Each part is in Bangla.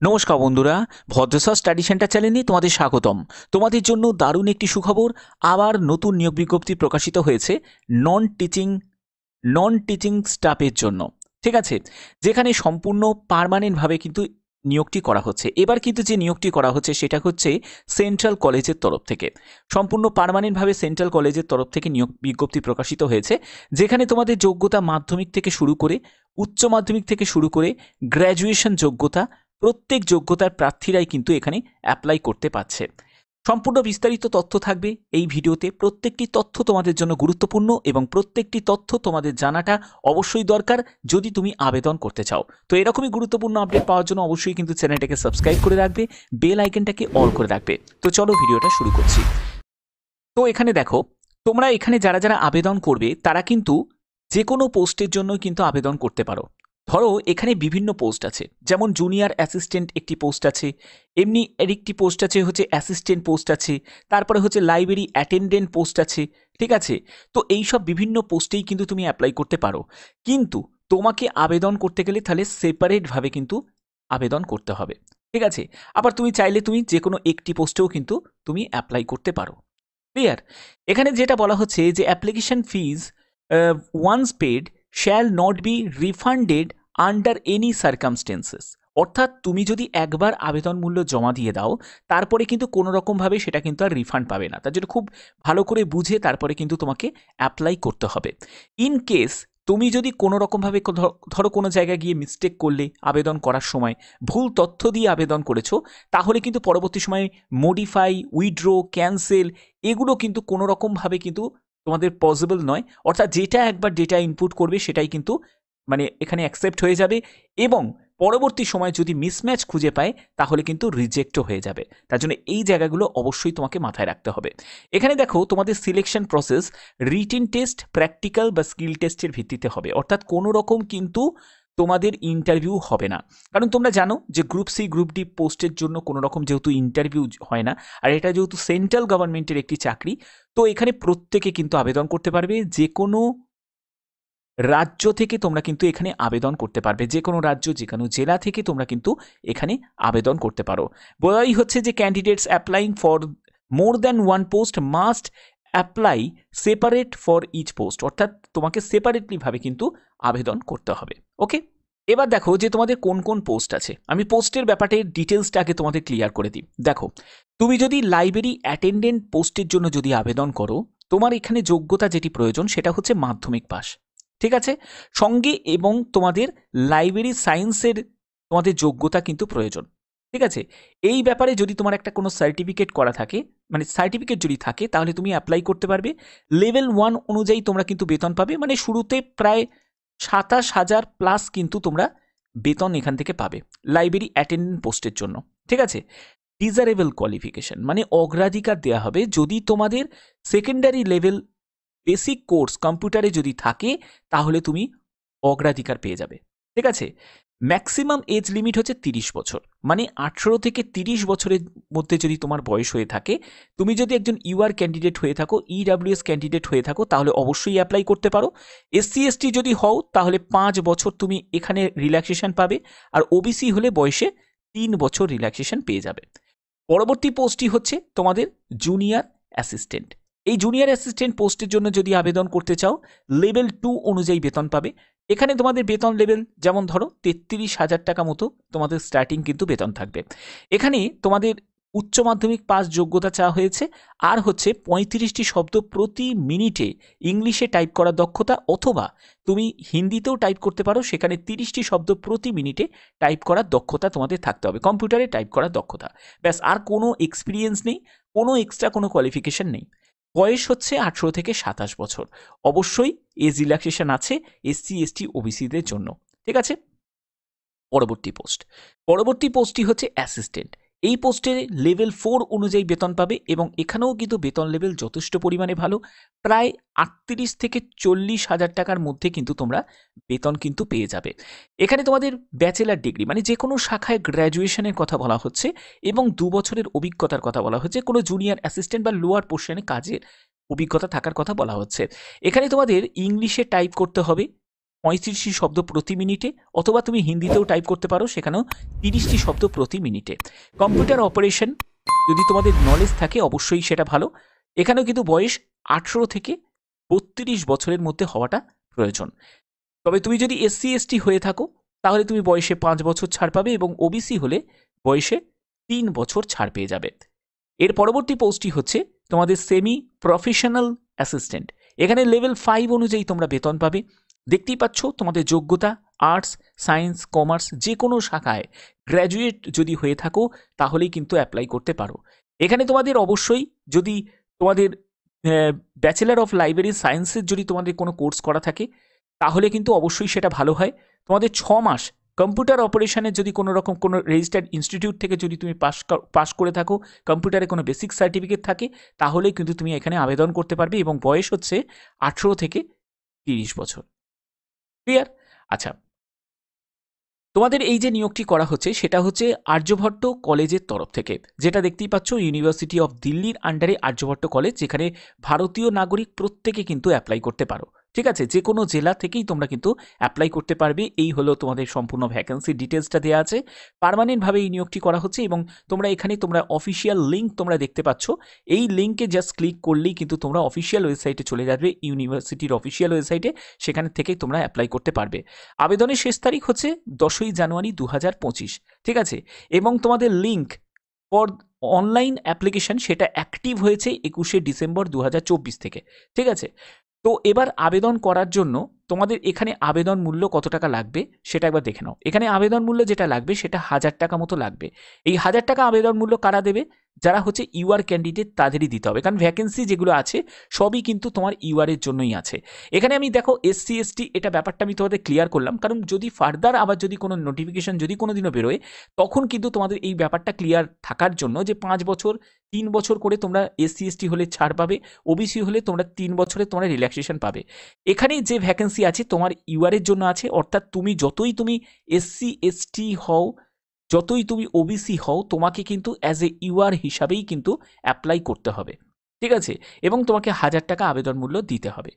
নমস্কার বন্ধুরা, ভদ্রসর স্টাডি সেন্টার চ্যানেলে তোমাদের স্বাগতম। তোমাদের জন্য দারুণ একটি সুখবর, আবার নতুন নিয়োগ বিজ্ঞপ্তি প্রকাশিত হয়েছে নন টিচিং স্টাফের জন্য। ঠিক আছে, যেখানে সম্পূর্ণ পার্মানেন্টভাবে কিন্তু নিয়োগটি করা হচ্ছে। এবার কিন্তু যে নিয়োগটি করা হচ্ছে সেটা হচ্ছে সেন্ট্রাল কলেজের তরফ থেকে, সম্পূর্ণ পার্মানেন্টভাবে সেন্ট্রাল কলেজের তরফ থেকে নিয়োগ বিজ্ঞপ্তি প্রকাশিত হয়েছে, যেখানে তোমাদের যোগ্যতা মাধ্যমিক থেকে শুরু করে উচ্চ মাধ্যমিক থেকে শুরু করে গ্র্যাজুয়েশন যোগ্যতা, প্রত্যেক যোগ্যতার প্রার্থীরাই কিন্তু এখানে অ্যাপ্লাই করতে পারছে। সম্পূর্ণ বিস্তারিত তথ্য থাকবে এই ভিডিওতে। প্রত্যেকটি তথ্য তোমাদের জন্য গুরুত্বপূর্ণ এবং প্রত্যেকটি তথ্য তোমাদের জানাটা অবশ্যই দরকার যদি তুমি আবেদন করতে চাও। তো এরকমই গুরুত্বপূর্ণ আপডেট পাওয়ার জন্য অবশ্যই কিন্তু চ্যানেলটাকে সাবস্ক্রাইব করে রাখবে, বেল আইকনটাকে অল করে রাখবে। তো চলো ভিডিওটা শুরু করছি। তো এখানে দেখো, তোমরা এখানে যারা যারা আবেদন করবে তারা কিন্তু যে কোনো পোস্টের জন্য কিন্তু আবেদন করতে পারো। ধরো এখানে বিভিন্ন পোস্ট আছে, যেমন জুনিয়র অ্যাসিস্ট্যান্ট একটি পোস্ট আছে, এমনি একটি পোস্ট আছে হচ্ছে অ্যাসিস্ট্যান্ট পোস্ট আছে, তারপরে হচ্ছে লাইব্রেরি অ্যাটেন্ডেন্ট পোস্ট আছে। ঠিক আছে, তো এই সব বিভিন্ন পোস্টেই কিন্তু তুমি অ্যাপ্লাই করতে পারো, কিন্তু তোমাকে আবেদন করতে গেলে তাহলে সেপারেটভাবে কিন্তু আবেদন করতে হবে। ঠিক আছে, আবার তুমি চাইলে তুমি যে কোনো একটি পোস্টেও কিন্তু তুমি অ্যাপ্লাই করতে পারো। ক্লিয়ার? এখানে যেটা বলা হচ্ছে যে application fees once paid shall not be refunded under any circumstances. অর্থাৎ তুমি যদি একবার আবেদন মূল্য জমা দিয়ে দাও, তারপরে কিন্তু কোনো রকমভাবে সেটা কিন্তু আর রিফান্ড পাবে না। তার জন্য খুব ভালো করে বুঝে তারপরে কিন্তু তোমাকে অ্যাপ্লাই করতে হবে। ইন কেস তুমি যদি কোনো রকমভাবে ধরো কোনো জায়গায় গিয়ে মিস্টেক করলে আবেদন করার সময়, ভুল তথ্য দিয়ে আবেদন করেছো, তাহলে কিন্তু পরবর্তী সময়ে মডিফাই, উইথড্র, ক্যান্সেল এগুলো কিন্তু কোনো রকমভাবে কিন্তু তোমাদের পসিবল নয়। অর্থাৎ যেটা একবার ডেটা ইনপুট করবে সেটাই কিন্তু মানে এখানে অ্যাকসেপ্ট হয়ে যাবে, এবং পরবর্তী সময় যদি মিসম্যাচ খুঁজে পায় তাহলে কিন্তু রিজেক্টও হয়ে যাবে। তার জন্য এই জায়গাগুলো অবশ্যই তোমাকে মাথায় রাখতে হবে। এখানে দেখো, তোমাদের selection process written test, practical বা স্কিল টেস্টের ভিত্তিতে হবে। অর্থাৎ কোনো রকম কিন্তু তোমাদের ইন্টারভিউ হবে না, কারণ তোমরা জানো যে গ্রুপ সি গ্রুপ ডি পোস্টের জন্য কোনো রকম যেহেতু ইন্টারভিউ হয় না, আর এটা যেহেতু সেন্ট্রাল গভর্নমেন্টের একটি চাকরি, তো এখানে প্রত্যেকে কিন্তু আবেদন করতে পারবে। যে কোনো রাজ্য থেকে তোমরা কিন্তু এখানে আবেদন করতে পারবে, যে কোনো রাজ্য, যে কোনো জেলা থেকে তোমরা কিন্তু এখানে আবেদন করতে পারো। বলাই হচ্ছে যে candidates applying for more than one post must apply separate for each post. অর্থাৎ তোমাকে সেপারেটলিভাবে কিন্তু আবেদন করতে হবে। ওকে, এবার দেখো যে তোমাদের কোন কোন পোস্ট আছে। আমি পোস্টের ব্যাপারে ডিটেলসটাকে তোমাদের ক্লিয়ার করে দিই। দেখো, তুমি যদি লাইব্রেরি অ্যাটেন্ডেন্ট পোস্টের জন্য যদি আবেদন করো, তোমার এখানে যোগ্যতা যেটি প্রয়োজন সেটা হচ্ছে মাধ্যমিক পাস। ঠিক আছে, সঙ্গে এবং তোমাদের লাইব্রেরি সায়েন্সের তোমাদের যোগ্যতা কিন্তু প্রয়োজন। ঠিক আছে, এই ব্যাপারে যদি তোমার একটা কোনো সার্টিফিকেট করা থাকে, মানে সার্টিফিকেট যদি থাকে, তাহলে তুমি অ্যাপ্লাই করতে পারবে। লেভেল 1 অনুযায়ী তোমরা কিন্তু বেতন পাবে, মানে শুরুতে প্রায় 27,000 প্লাস কিন্তু তোমরা বেতন এখান থেকে পাবে লাইব্রেরি অ্যাটেন্ডেন্ট পোস্টের জন্য। ঠিক আছে, ডিজারেবল কোয়ালিফিকেশন মানে অগ্রাধিকার দেওয়া হবে যদি তোমাদের সেকেন্ডারি লেভেল বেসিক কোর্স কম্পিউটারে যদি থাকে, তাহলে তুমি অগ্রাধিকার পেয়ে যাবে। ঠিক আছে, ম্যাক্সিমাম এজ লিমিট হচ্ছে 30 বছর, মানে 18 থেকে 30 বছরের মধ্যে যদি তোমার বয়স হয়ে থাকে, তুমি যদি একজন ইউআর ক্যান্ডিডেট হয়ে থাকো, ইডাব্লিউএস ক্যান্ডিডেট হয়ে থাকো, তাহলে অবশ্যই অ্যাপ্লাই করতে পারো। এসসি এসটি যদি হও তাহলে 5 বছর তুমি এখানে রিল্যাক্সেশন পাবে, আর ওবিসি হলে বয়সে 3 বছর রিল্যাক্সেশন পেয়ে যাবে। পরবর্তী পোস্টটি হচ্ছে তোমাদের জুনিয়র অ্যাসিস্ট্যান্ট। এই জুনিয়র অ্যাসিস্ট্যান্ট পোস্টের জন্য যদি আবেদন করতে চাও, লেভেল 2 অনুযায়ী বেতন পাবে। এখানে তোমাদের বেতন লেভেল যেমন ধরো 33,000 টাকা মতো তোমাদের স্টার্টিং কিন্তু বেতন থাকবে। এখানে তোমাদের উচ্চ মাধ্যমিক পাস যোগ্যতা চাওয়া হয়েছে, আর হচ্ছে 35টি শব্দ প্রতি মিনিটে ইংলিশে টাইপ করার দক্ষতা, অথবা তুমি হিন্দিতেও টাইপ করতে পারো, সেখানে 30টি শব্দ প্রতি মিনিটে টাইপ করার দক্ষতা তোমাদের থাকতে হবে, কম্পিউটারে টাইপ করার দক্ষতা। ব্যাস, আর কোনো এক্সপিরিয়েন্স নেই, কোনো এক্সট্রা কোনো কোয়ালিফিকেশন নেই। বয়স হচ্ছে 18 থেকে 27 বছর। অবশ্যই এজ রিল্যাক্সেশন আছে এসসি এসটি ওবিসিদের জন্য। ঠিক আছে, পরবর্তী পোস্টটি হচ্ছে অ্যাসিস্ট্যান্ট। এই পোস্টে লেভেল 4 অনুযায়ী বেতন পাবে, এবং এখানেও কিন্তু বেতন লেভেল যথেষ্ট পরিমাণে ভালো, প্রায় 38 থেকে 40,000 টাকার মধ্যে কিন্তু তোমরা বেতন কিন্তু পেয়ে যাবে। এখানে তোমাদের ব্যাচেলার ডিগ্রি মানে যে কোনো শাখায় গ্র্যাজুয়েশনের কথা বলা হচ্ছে, এবং 2 বছরের অভিজ্ঞতার কথা বলা হচ্ছে, কোনো জুনিয়র অ্যাসিস্ট্যান্ট বা লোয়ার পোর্শনে কাজের অভিজ্ঞতা থাকার কথা বলা হচ্ছে। এখানে তোমাদের ইংলিশে টাইপ করতে হবে, 35টি শব্দ প্রতি মিনিটে, অথবা তুমি হিন্দিতেও টাইপ করতে পারো, সেখানেও 30টি শব্দ প্রতি মিনিটে। কম্পিউটার অপারেশন যদি তোমাদের নলেজ থাকে অবশ্যই সেটা ভালো। এখানেও কিন্তু বয়স 18 থেকে 32 বছরের মধ্যে হওয়াটা প্রয়োজন। তবে তুমি যদি SC ST হয়ে থাকো তাহলে তুমি বয়সে 5 বছর ছাড় পাবে, এবং OBC হলে বয়সে 3 বছর ছাড় পেয়ে যাবে। এর পরবর্তী পোস্টটি হচ্ছে তোমাদের সেমি প্রফেশনাল অ্যাসিস্ট্যান্ট। এখানে লেভেল 5 অনুযায়ী তোমরা বেতন পাবে। দেখতেই পাচ্ছ তোমাদের যোগ্যতা আর্টস, সায়েন্স, কমার্স যে কোনো শাখায় গ্র্যাজুয়েট যদি হয়ে থাকো তাহলেই কিন্তু অ্যাপ্লাই করতে পারো। এখানে তোমাদের অবশ্যই যদি তোমাদের ব্যাচেলার অফ লাইব্রেরি সায়েন্সের যদি তোমাদের কোনো কোর্স করা থাকে তাহলে কিন্তু অবশ্যই সেটা ভালো হয়। তোমাদের 6 মাস কম্পিউটার অপারেশনের যদি কোনো রকম কোনো রেজিস্টার্ড ইনস্টিটিউট থেকে যদি তুমি পাস করে থাকো, কম্পিউটারে কোনো বেসিক সার্টিফিকেট থাকে, তাহলে কিন্তু তুমি এখানে আবেদন করতে পারবে, এবং বয়স হচ্ছে 18 থেকে 30 বছর। ক্লিয়ার? আচ্ছা, তোমাদের এই যে নিয়োগটি করা হচ্ছে সেটা হচ্ছে আর্যভট্ট কলেজের তরফ থেকে, যেটা দেখতেই পাচ্ছ ইউনিভার্সিটি অফ দিল্লির আন্ডারে আর্যভট্ট কলেজ, যেখানে ভারতীয় নাগরিক প্রত্যেকে কিন্তু অ্যাপ্লাই করতে পারো। ঠিক আছে, যে কোনো জেলা থেকেই তোমরা কিন্তু অ্যাপ্লাই করতে পারবে। এই হলো তোমাদের সম্পূর্ণ ভ্যাকেন্সি ডিটেলসটা দেওয়া আছে। পার্মানেন্টভাবে এই নিয়োগটি করা হচ্ছে, এবং তোমরা এখানে তোমরা অফিসিয়াল লিঙ্ক তোমরা দেখতে পাচ্ছ। এই লিঙ্কে জাস্ট ক্লিক করলেই কিন্তু তোমরা অফিসিয়াল ওয়েবসাইটে চলে যাবে, ইউনিভার্সিটির অফিসিয়াল ওয়েবসাইটে, সেখান থেকেই তোমরা অ্যাপ্লাই করতে পারবে। আবেদনের শেষ তারিখ হচ্ছে 10ই জানুয়ারি 2025। ঠিক আছে, এবং তোমাদের লিঙ্ক ফর অনলাইন অ্যাপ্লিকেশন সেটা অ্যাক্টিভ হয়েছে 21শে ডিসেম্বর 2024 থেকে। ঠিক আছে, তো এবার আবেদন করার জন্য তোমাদের এখানে আবেদন মূল্য কত টাকা লাগবে সেটা একবার দেখে নাও। এখানে আবেদন মূল্য যেটা লাগবে সেটা 1000 টাকা মতো লাগবে। এই 1000 টাকা আবেদন মূল্য কারা দেবে? যারা হচ্ছে ইউআর ক্যান্ডিডেট তাদেরই দিতে হবে, কারণ ভ্যাকেন্সি যেগুলো আছে সবই কিন্তু তোমার ইউআরের জন্যই আছে। এখানে আমি দেখো SC ST এটা ব্যাপারটা আমি তোমাদের ক্লিয়ার করলাম, কারণ যদি ফার্দার আবার যদি কোনো নোটিফিকেশন যদি কোনো দিনও বেরোয় তখন কিন্তু তোমাদের এই ব্যাপারটা ক্লিয়ার থাকার জন্য যে 5 বছর 3 বছর করে তোমরা SC ST হলে ছাড় পাবে, OBC হলে তোমরা 3 বছরে তোমরা রিল্যাক্সেশন পাবে। এখানে যে ভ্যাকেন্সি আছে তোমার ইউআরের জন্য আছে, অর্থাৎ তুমি যতই তুমি SC ST হও, যতই তুমি OBC হও, তোমাকে কিন্তু অ্যাজ এ ইউআর হিসাবেই কিন্তু অ্যাপ্লাই করতে হবে। ঠিক আছে, এবং তোমাকে 1000 টাকা আবেদন মূল্য দিতে হবে।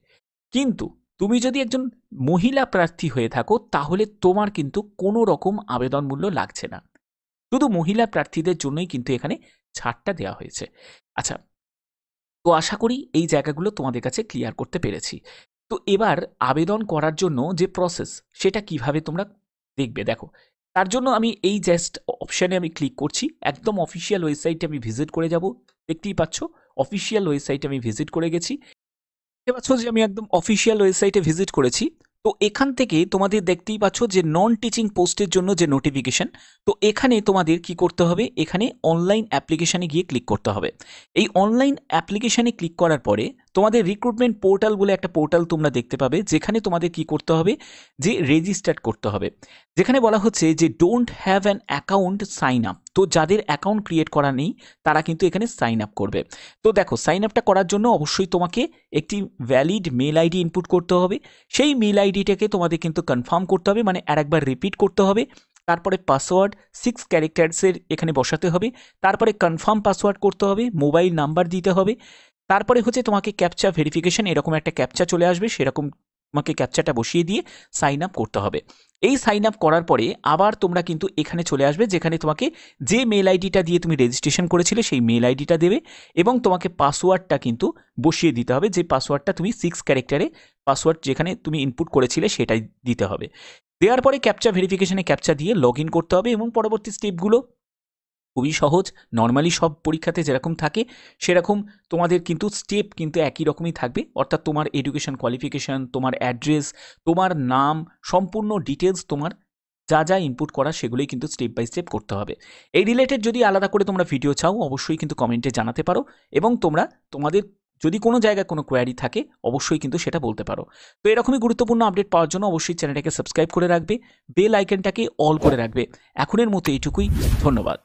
কিন্তু তুমি যদি একজন মহিলা প্রার্থী হয়ে থাকো তাহলে তোমার কিন্তু কোনো রকম আবেদন মূল্য লাগছে না, শুধু মহিলা প্রার্থীদের জন্যই কিন্তু এখানে ছাড়টা দেওয়া হয়েছে। আচ্ছা, তো আশা করি এই জায়গাগুলো তোমাদের কাছে ক্লিয়ার করতে পেরেছি। তো এবার আবেদন করার জন্য যে প্রসেস সেটা কিভাবে তোমরা দেখবে দেখো, তার জন্য আমি এই জাস্ট অপশানে আমি ক্লিক করছি, একদম অফিসিয়াল ওয়েবসাইটে আমি ভিজিট করে যাব। দেখতেই পাচ্ছ অফিসিয়াল ওয়েবসাইটে আমি ভিজিট করে গেছি। দেখতে পাচ্ছ যে আমি একদম অফিসিয়াল ওয়েবসাইটে ভিজিট করেছি। তো এখান থেকে তোমাদের দেখতেই পাচ্ছ যে নন টিচিং পোস্টের জন্য যে নোটিফিকেশন, তো এখানে তোমাদের কি করতে হবে, এখানে অনলাইন অ্যাপ্লিকেশানে গিয়ে ক্লিক করতে হবে। এই অনলাইন অ্যাপ্লিকেশানে ক্লিক করার পরে তোমাদের রিক্রুটমেন্ট পোর্টাল বলে একটা পোর্টাল তোমরা দেখতে পাবে, যেখানে তোমাদের কি করতে হবে যে রেজিস্টার করতে হবে, যেখানে বলা হচ্ছে যে don't have an account sign up. তো যাদের অ্যাকাউন্ট ক্রিয়েট করা নেই তারা কিন্তু এখানে সাইন আপ করবে। তো দেখো, সাইন আপটা করার জন্য অবশ্যই তোমাকে একটি ভ্যালিড মেল আইডি ইনপুট করতে হবে। সেই মেল আইডিটাকে তোমাদের কিন্তু কনফার্ম করতে হবে, মানে আরেকবার রিপিট করতে হবে। তারপরে পাসওয়ার্ড 6 ক্যারেক্টার্সের এখানে বসাতে হবে। তারপরে কনফার্ম পাসওয়ার্ড করতে হবে, মোবাইল নাম্বার দিতে হবে। তারপরে হচ্ছে তোমাকে ক্যাপচা ভেরিফিকেশন, এরকম একটা ক্যাপচা চলে আসবে, সেরকম তোমাকে ক্যাপচাটা বসিয়ে দিয়ে সাইন আপ করতে হবে। এই সাইন আপ করার পরে আবার তোমরা কিন্তু এখানে চলে আসবে, যেখানে তোমাকে যে মেল আইডিটা দিয়ে তুমি রেজিস্ট্রেশন করেছিলে সেই মেল আইডিটা দেবে, এবং তোমাকে পাসওয়ার্ডটা কিন্তু বসিয়ে দিতে হবে, যে পাসওয়ার্ডটা তুমি 6 ক্যারেক্টারে পাসওয়ার্ড যেখানে তুমি ইনপুট করেছিলে সেটাই দিতে হবে। দেওয়ার পরে ক্যাপচা ভেরিফিকেশনে ক্যাপচা দিয়ে লগ ইন করতে হবে, এবং পরবর্তী স্টেপগুলো খুবই সহজ। নর্মালি সব পরীক্ষাতে যেরকম থাকে সেরকম তোমাদের কিন্তু স্টেপ কিন্তু একই রকমই থাকবে, অর্থাৎ তোমার এডুকেশন কোয়ালিফিকেশান, তোমার অ্যাড্রেস, তোমার নাম, সম্পূর্ণ ডিটেলস, তোমার যা যা ইনপুট করা সেগুলোই কিন্তু স্টেপ বাই স্টেপ করতে হবে। এই রিলেটেড যদি আলাদা করে তোমরা ভিডিও চাও অবশ্যই কিন্তু কমেন্টে জানাতে পারো, এবং তোমরা তোমাদের যদি কোনো জায়গায় কোনো কোয়ারি থাকে অবশ্যই কিন্তু সেটা বলতে পারো। তো এরকমই গুরুত্বপূর্ণ আপডেট পাওয়ার জন্য অবশ্যই চ্যানেলটাকে সাবস্ক্রাইব করে রাখবে, বেল আইকনটাকে অল করে রাখবে। এখনের মতো এইটুকুই, ধন্যবাদ।